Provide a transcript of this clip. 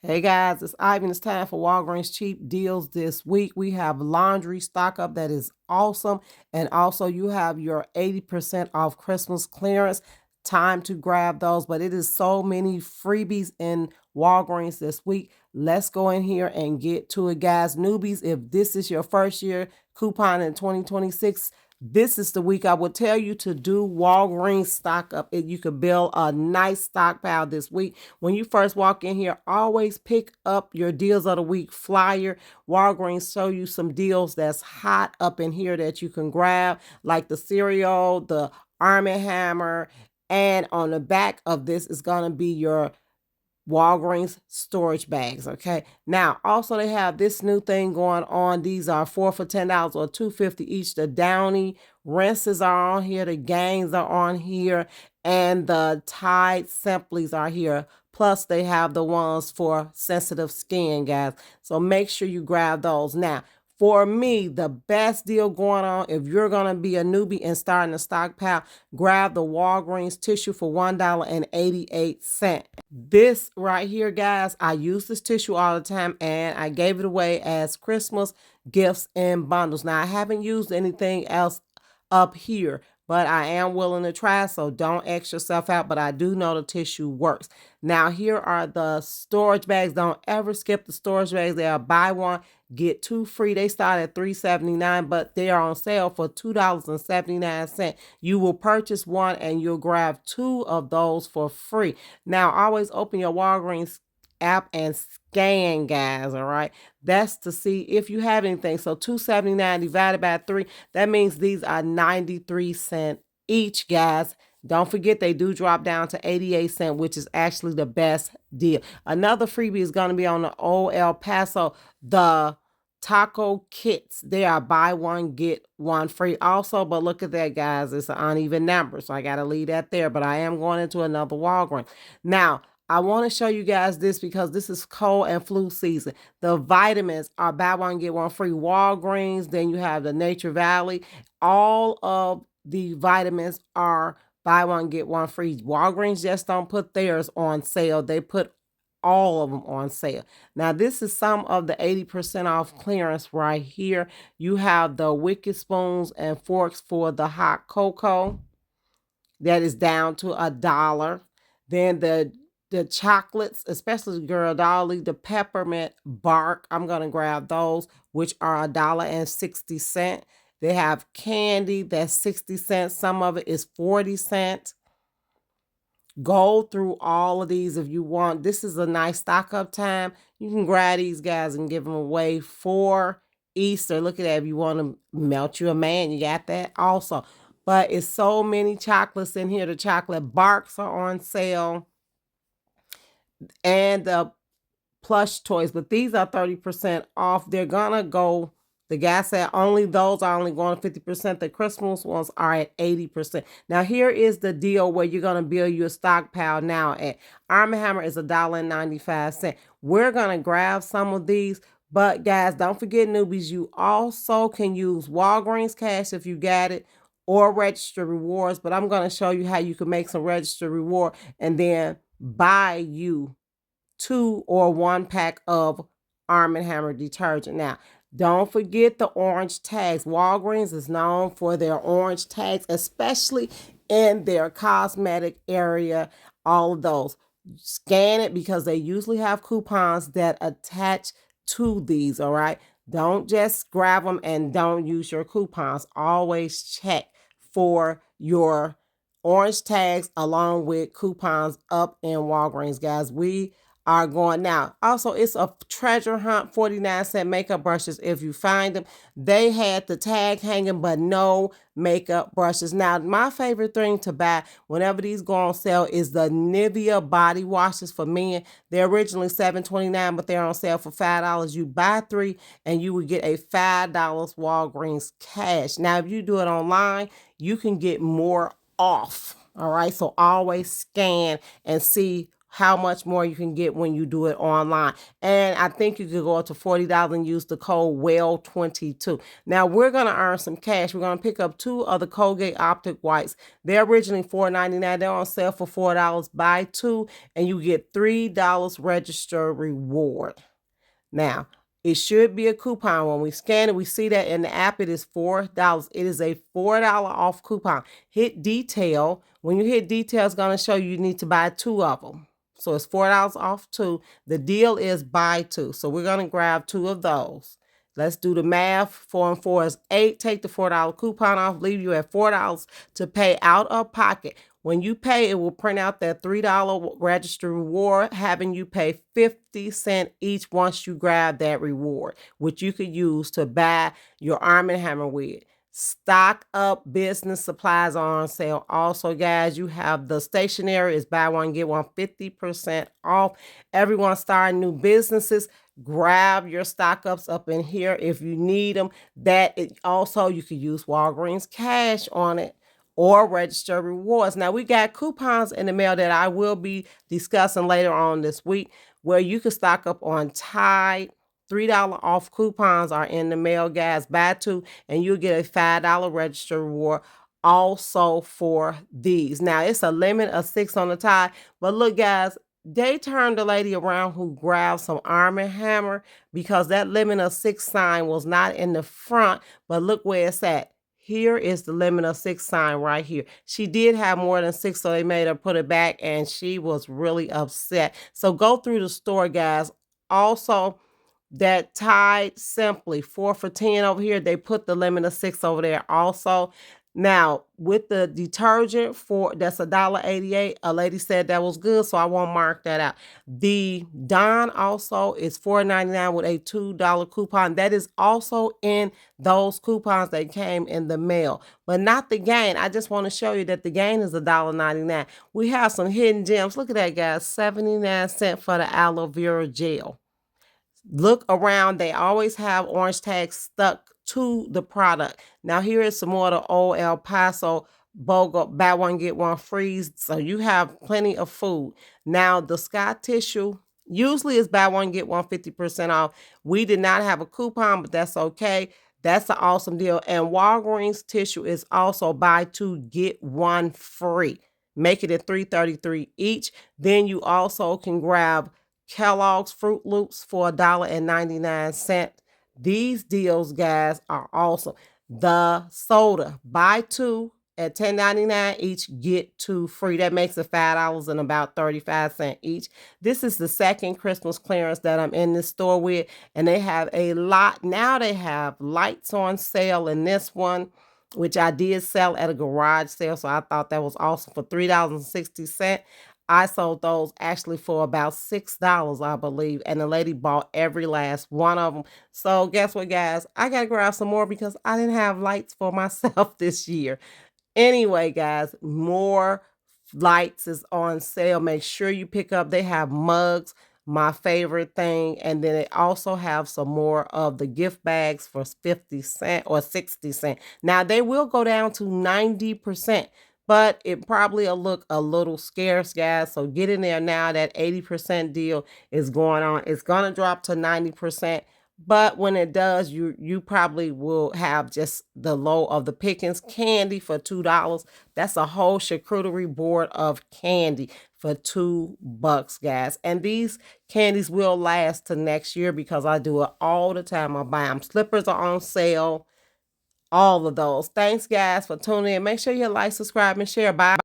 Hey guys, it's Ivan. It's time for Walgreens Cheap deals this week. We have laundry stock up that is awesome. And also you have your 80% off Christmas clearance. Time to grab those, but it is so many freebies in Walgreens this week. Let's go in here and get to it, guys. Newbies, if this is your first year coupon in 2026, this is the week I would tell you to do Walgreens stock up. You could build a nice stockpile this week. When you first walk in here, always pick up your deals of the week flyer. Walgreens show you some deals that's hot up in here that you can grab, like the cereal, the Arm & Hammer, and on the back of this is going to be your Walgreens storage bags. Okay, now also they have this new thing going on. These are 4 for $10 or $2.50 each. The Downy rinses are on here, the Gains are on here, and the Tide Simplies are here. Plus they have the ones for sensitive skin, guys, so make sure you grab those. Now for me, the best deal going on, if you're going to be a newbie and starting a stockpile, grab the Walgreens tissue for $1.88. This right here, guys, I use this tissue all the time, and I gave it away as Christmas gifts in bundles. Now, I haven't used anything else up here, but I am willing to try, so don't X yourself out, but I do know the tissue works. Now, here are the storage bags. Don't ever skip the storage bags. They are buy one, get two free. They start at $3.79, but they are on sale for $2.79. You will purchase one and you'll grab two of those for free. Now, always open your Walgreens app and scan, guys. All right, that's to see if you have anything. So $2.79 divided by 3, that means these are 93 cents each, guys. Don't forget they do drop down to 88 cents, which is actually the best deal. Another freebie is going to be on the old El Paso, the taco kits. They are buy one get one free also, but look at that, guys, it's an uneven number, so I gotta leave that there. But I am going into another Walgreens now. I want to show you guys this because this is cold and flu season. The vitamins are buy one get one free. Walgreens, then you have the Nature Valley. All of the vitamins are buy one get one free. Walgreens just don't put theirs on sale, they put all of them on sale. Now, this is some of the 80% off clearance right here. You have the Wicked spoons and forks for the hot cocoa. That is down to $1. Then the chocolates, especially Girl Dolly, the peppermint bark, I'm going to grab those, which are $1.60. They have candy that's 60 cents. Some of it is 40 cents. Go through all of these if you want. This is a nice stock up time. You can grab these guys and give them away for Easter. Look at that. If you want to melt you a man, you got that also. But it's so many chocolates in here. The chocolate barks are on sale, and the plush toys, but these are 30% off. They're gonna go, the guy said only those are only going 50%. The Christmas ones are at 80%. Now here is the deal where you're gonna build your stockpile now at Arm & Hammer is $1.95. We're gonna grab some of these, but guys, don't forget, newbies, you also can use Walgreens cash if you got it, or register rewards. But I'm gonna show you how you can make some register reward and then buy you 2 or 1 pack of Arm & Hammer detergent. Now, don't forget the orange tags. Walgreens is known for their orange tags, especially in their cosmetic area. All of those. Scan it because they usually have coupons that attach to these, all right? Don't just grab them and don't use your coupons. Always check for your orange tags along with coupons up in Walgreens, guys. We are going now. Also, it's a treasure hunt, 49-cent makeup brushes. If you find them, they had the tag hanging, but no makeup brushes. Now, my favorite thing to buy whenever these go on sale is the Nivea body washes for men. They're originally $7.29, but they're on sale for $5. You buy 3 and you will get a $5 Walgreens cash. Now, if you do it online, you can get more off. All right, so always scan and see how much more you can get when you do it online. And I think you could go up to $40 and use the code WELL22. Now we're going to earn some cash. We're going to pick up 2 of the Colgate Optic Whites. They're originally $4.99. They're on sale for $4. Buy 2 and you get $3 register reward. Now, it should be a coupon. When we scan it, we see that in the app it is $4. It is a $4 off coupon. Hit detail. When you hit detail, it's going to show you need to buy 2 of them. So it's $4 off 2. The deal is buy 2. So we're going to grab 2 of those. Let's do the math. 4 and 4 is 8. Take the $4 coupon off. Leave you at $4 to pay out of pocket. When you pay, it will print out that $3 register reward, having you pay 50 cents each once you grab that reward, which you could use to buy your Arm & Hammer with. Stock up business supplies are on sale. Also, guys, you have the stationery is buy one, get one 50% off. Everyone starting new businesses. Grab your stock ups up in here if you need them. Also, you could use Walgreens cash on it or register rewards. Now, we got coupons in the mail that I will be discussing later on this week where you can stock up on Tide. $3 off coupons are in the mail, guys. Buy 2 and you'll get a $5 register reward also for these. Now, it's a limit of 6 on the Tide. But look, guys, they turned the lady around who grabbed some Arm & Hammer because that limit of 6 sign was not in the front. But look where it's at. Here is the limit of 6 sign right here. She did have more than 6, so they made her put it back, and she was really upset. So go through the store, guys. Also, that Tide Simply 4 for $10 over here, they put the limit of 6 over there also. Now, with the detergent that's $1.88, a lady said that was good, so I won't mark that out. The Dawn also is $4.99 with a $2 coupon. That is also in those coupons that came in the mail, but not the Gain. I just want to show you that the Gain is $1.99. We have some hidden gems. Look at that, guys. 79 cents for the aloe vera gel. Look around. They always have orange tags stuck to the product. Now, here is some more of the old El Paso BOGO buy one, get one free. So you have plenty of food. Now, the Sky Tissue usually is buy one, get one 50% off. We did not have a coupon, but that's okay. That's an awesome deal. And Walgreens Tissue is also buy 2, get 1 free. Make it at $3.33 each. Then you also can grab Kellogg's Fruit Loops for $1.99. These deals, guys, are awesome. The soda, buy 2 at $10.99 each, get 2 free. That makes it $5 and about 35 cents each. This is the second Christmas clearance that I'm in this store with, and they have a lot. Now they have lights on sale in this one, which I did sell at a garage sale, so I thought that was awesome for $3.60. I sold those actually for about $6, I believe, and the lady bought every last one of them. So guess what, guys? I got to grab some more because I didn't have lights for myself this year. Anyway, guys, more lights is on sale. Make sure you pick up. They have mugs, my favorite thing, and then they also have some more of the gift bags for 50 cents or 60 cents. Now, they will go down to 90%. But it probably will look a little scarce, guys. So get in there now. That 80% deal is going on. It's going to drop to 90%. But when it does, you probably will have just the low of the pickings candy for $2. That's a whole charcuterie board of candy for $2, guys. And these candies will last to next year because I do it all the time. I buy them. Slippers are on sale. All of those. Thanks, guys, for tuning in. Make sure you like, subscribe, and share. Bye.